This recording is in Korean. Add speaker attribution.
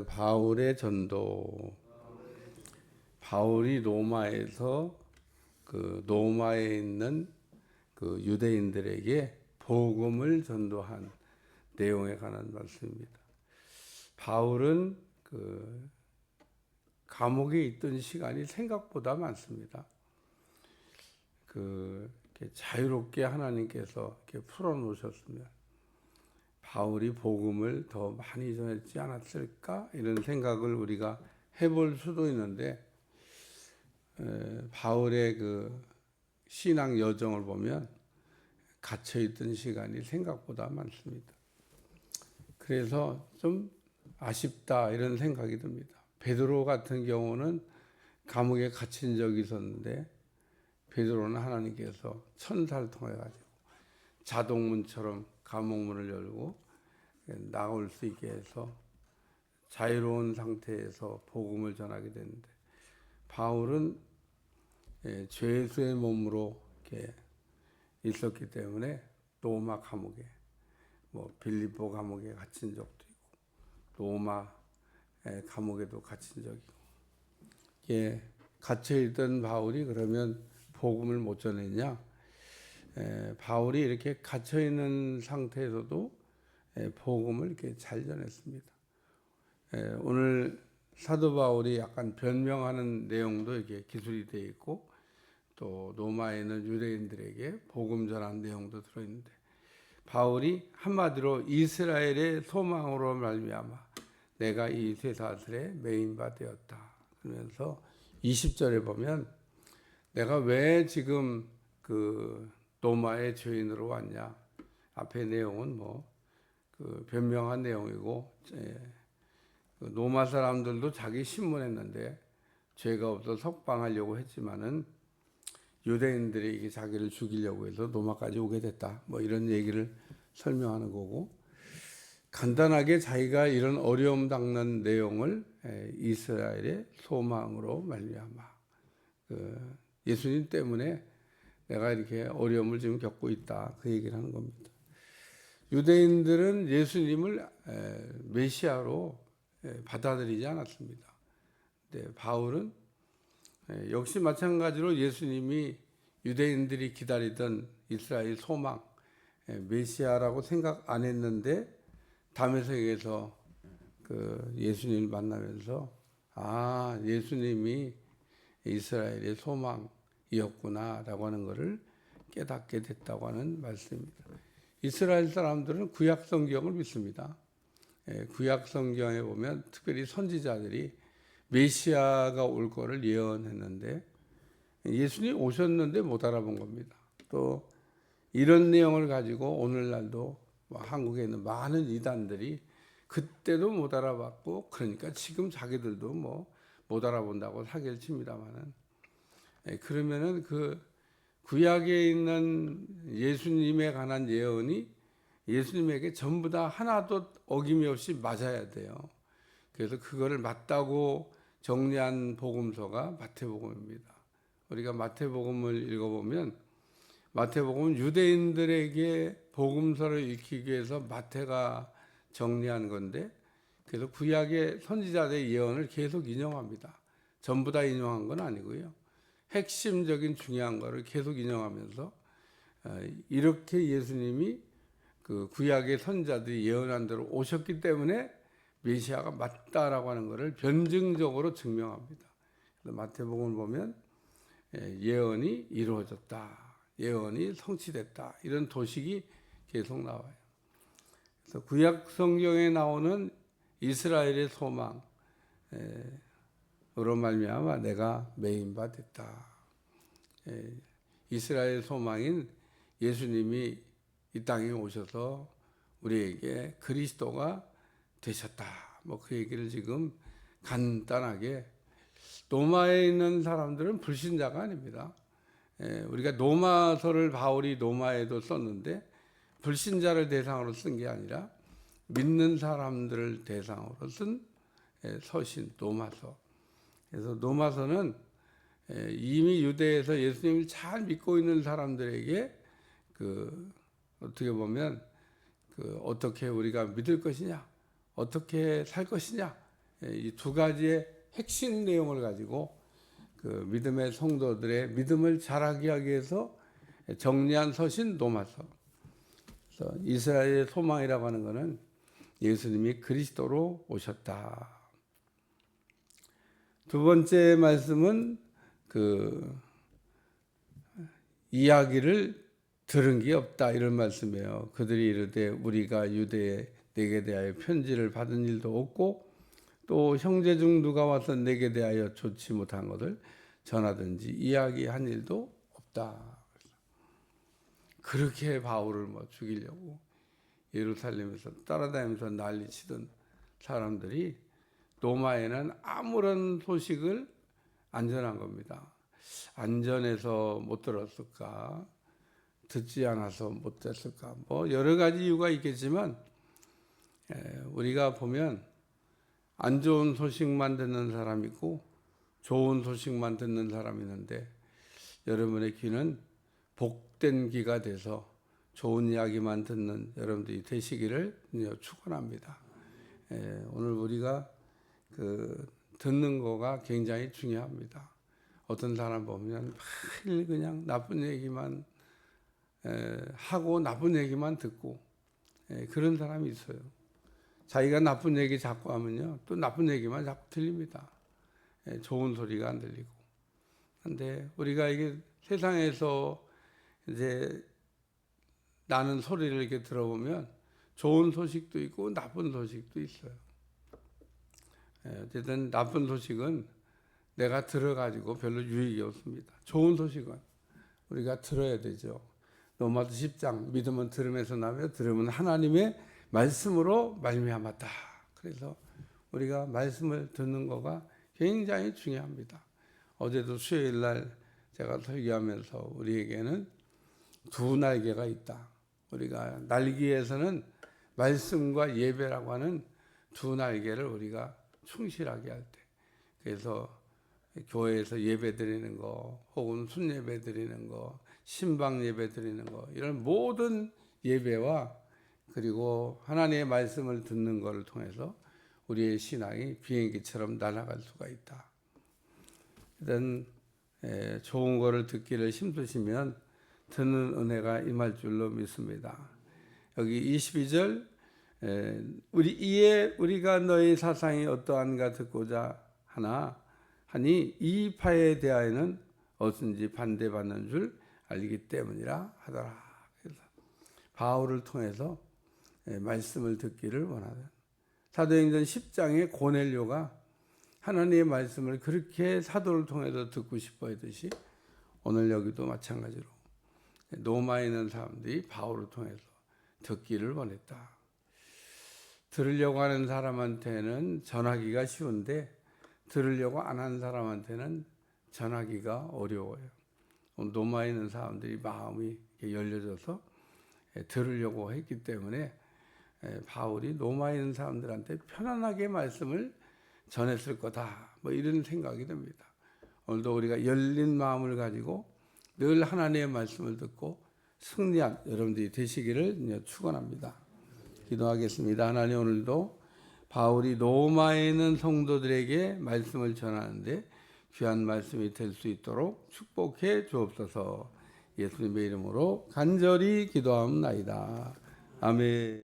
Speaker 1: 바울의 전도. 바울이 로마에서 그 로마에 있는 그 유대인들에게 복음을 전도한 내용에 관한 말씀입니다. 바울은 그 감옥에 있던 시간이 생각보다 많습니다. 이렇게 자유롭게 하나님께서 이렇게 풀어놓으셨으면 바울이 복음을 더 많이 전했지 않았을까 이런 생각을 우리가 해볼 수도 있는데, 바울의 그 신앙 여정을 보면 갇혀있던 시간이 생각보다 많습니다. 그래서 좀 아쉽다 이런 생각이 듭니다. 베드로 같은 경우는 감옥에 갇힌 적이 있었는데, 베드로는 하나님께서 천사를 통해 가지고 자동문처럼 감옥문을 열고 나올 수 있게 해서 자유로운 상태에서 복음을 전하게 되는데, 바울은 죄수의 몸으로 이렇게 있었기 때문에 로마 감옥에, 빌립보 감옥에 갇힌 적도 있고 로마 감옥에도 갇힌 적이 있고, 갇혀있던 바울이 그러면 복음을 못 전했냐? 바울이 이렇게 갇혀있는 상태에서도 복음을 이렇게 잘 전했습니다. 오늘 사도 바울이 약간 변명하는 내용도 이렇게 기술이 되어 있고, 또 로마에 있는 유대인들에게 복음 전한 내용도 들어있는데, 바울이 한마디로 이스라엘의 소망으로 말미암아 내가 이 쇠사슬에 매인 바 되었다 그러면서 20절에 보면 내가 왜 지금 그 로마의 죄인으로 왔냐, 앞에 내용은 그 변명한 내용이고, 로마 사람들도 자기 신문했는데 죄가 없어 석방하려고 했지만은 유대인들이 자기를 죽이려고 해서 로마까지 오게 됐다, 이런 얘기를 설명하는 거고, 간단하게 자기가 이런 어려움 당는 내용을 이스라엘의 소망으로 말미암아 예수님 때문에 내가 이렇게 어려움을 지금 겪고 있다, 그 얘기를 하는 겁니다. 유대인들은 예수님을 메시아로 받아들이지 않았습니다. 근데 바울은 역시 마찬가지로 예수님이 유대인들이 기다리던 이스라엘 소망, 메시아라고 생각 안 했는데 다메섹에서 그 예수님을 만나면서 예수님이 이스라엘의 소망이었구나라고 하는 것을 깨닫게 됐다고 하는 말씀입니다. 이스라엘 사람들은 구약 성경을 믿습니다. 구약 성경에 보면 특별히 선지자들이 메시아가 올 거를 예언했는데 예수님이 오셨는데 못 알아본 겁니다. 또 이런 내용을 가지고 오늘날도 한국에 있는 많은 이단들이 그때도 못 알아봤고, 그러니까 지금 자기들도 못 알아본다고 사기를 칩니다만은, 그러면은 그 구약에 있는 예수님에 관한 예언이 예수님에게 전부 다 하나도 어김이 없이 맞아야 돼요. 그래서 그거를 맞다고 정리한 복음서가 마태복음입니다. 우리가 마태복음을 읽어보면, 마태복음은 유대인들에게 복음서를 읽히기 위해서 마태가 정리한 건데, 그래서 구약의 선지자들의 예언을 계속 인용합니다. 전부 다 인용한 건 아니고요. 핵심적인 중요한 거를 계속 인용하면서 이렇게 예수님이 그 구약의 선지자들이 예언한 대로 오셨기 때문에 메시아가 맞다라고 하는 것을 변증적으로 증명합니다. 그래서 마태복음을 보면 예언이 이루어졌다, 예언이 성취됐다, 이런 도식이 계속 나와요. 그래서 구약 성경에 나오는 이스라엘의 소망으로 말미암아 내가 매인 바 됐다. 이스라엘 소망인 예수님이 이 땅에 오셔서 우리에게 그리스도가 되셨다, 그 얘기를 지금 간단하게, 로마에 있는 사람들은 불신자가 아닙니다. 우리가 로마서를 바울이 로마에도 썼는데 불신자를 대상으로 쓴 게 아니라 믿는 사람들을 대상으로 쓴 서신, 로마서. 그래서 로마서는 이미 유대에서 예수님을 잘 믿고 있는 사람들에게 어떻게 보면 어떻게 우리가 믿을 것이냐, 어떻게 살 것이냐, 이 두 가지의 핵심 내용을 가지고 그 믿음의 성도들의 믿음을 자라게 하기 위해서 정리한 서신 로마서. 그래서 이스라엘의 소망이라고 하는 것은 예수님이 그리스도로 오셨다. 두 번째 말씀은 그 이야기를 들은 게 없다 이런 말씀이에요. 그들이 이르되 우리가 유대에 내게 대하여 편지를 받은 일도 없고 또 형제 중 누가 와서 내게 대하여 좋지 못한 것을 전하든지 이야기한 일도 없다. 그렇게 바울을 죽이려고 예루살렘에서 따라다니면서 난리치던 사람들이 로마에는 아무런 소식을 안전한 겁니다. 안전해서 못 들었을까? 듣지 않아서 못 됐을까? 여러 가지 이유가 있겠지만 우리가 보면 안 좋은 소식만 듣는 사람이 있고 좋은 소식만 듣는 사람이 있는데 여러분의 귀는 복된 귀가 돼서 좋은 이야기만 듣는 여러분들이 되시기를 축원합니다. 오늘 우리가 듣는 거가 굉장히 중요합니다. 어떤 사람 보면 매일 그냥 나쁜 얘기만 하고 나쁜 얘기만 듣고 그런 사람이 있어요. 자기가 나쁜 얘기 자꾸 하면요 또 나쁜 얘기만 자꾸 들립니다. 좋은 소리가 안 들리고. 그런데 우리가 이게 세상에서 이제 나는 소리를 이렇게 들어보면 좋은 소식도 있고 나쁜 소식도 있어요. 어쨌든 나쁜 소식은 내가 들어가지고 별로 유익이 없습니다. 좋은 소식은 우리가 들어야 되죠. 로마서 10장 믿음은 들음에서 나며 들음은 하나님의 말씀으로 말미암았다. 그래서 우리가 말씀을 듣는 거가 굉장히 중요합니다. 어제도 수요일 날 제가 설교하면서 우리에게는 두 날개가 있다. 우리가 날기 위해서는 말씀과 예배라고 하는 두 날개를 우리가 충실하게 할 때, 그래서 교회에서 예배 드리는 거, 혹은 순예배 드리는 거, 신방 예배 드리는 거, 이런 모든 예배와 그리고 하나님의 말씀을 듣는 것을 통해서 우리의 신앙이 비행기처럼 날아갈 수가 있다. 일단 좋은 거를 듣기를 힘쓰시면 듣는 은혜가 임할 줄로 믿습니다. 여기 22절 우리가 너희 사상이 어떠한가 듣고자 하니 이 파에 대하여는 어쩐지 반대받는 줄 알기 때문이라 하더라. 그래서 바울을 통해서 말씀을 듣기를 원하는 사도행전 10장의 고넬료가 하나님의 말씀을 그렇게 사도를 통해서 듣고 싶어 했듯이 오늘 여기도 마찬가지로 로마에 있는 사람들이 바울을 통해서 듣기를 원했다. 들으려고 하는 사람한테는 전하기가 쉬운데 들으려고 안 하는 사람한테는 전하기가 어려워요. 로마에 있는 사람들이 마음이 열려져서 들으려고 했기 때문에 바울이 로마에 있는 사람들한테 편안하게 말씀을 전했을 거다. 이런 생각이 듭니다. 오늘도 우리가 열린 마음을 가지고 늘 하나님의 말씀을 듣고 승리한 여러분들이 되시기를 축원합니다. 기도하겠습니다. 하나님, 오늘도 바울이 로마에 있는 성도들에게 말씀을 전하는데 귀한 말씀이 될 수 있도록 축복해 주옵소서. 예수님의 이름으로 간절히 기도하옵나이다. 아멘.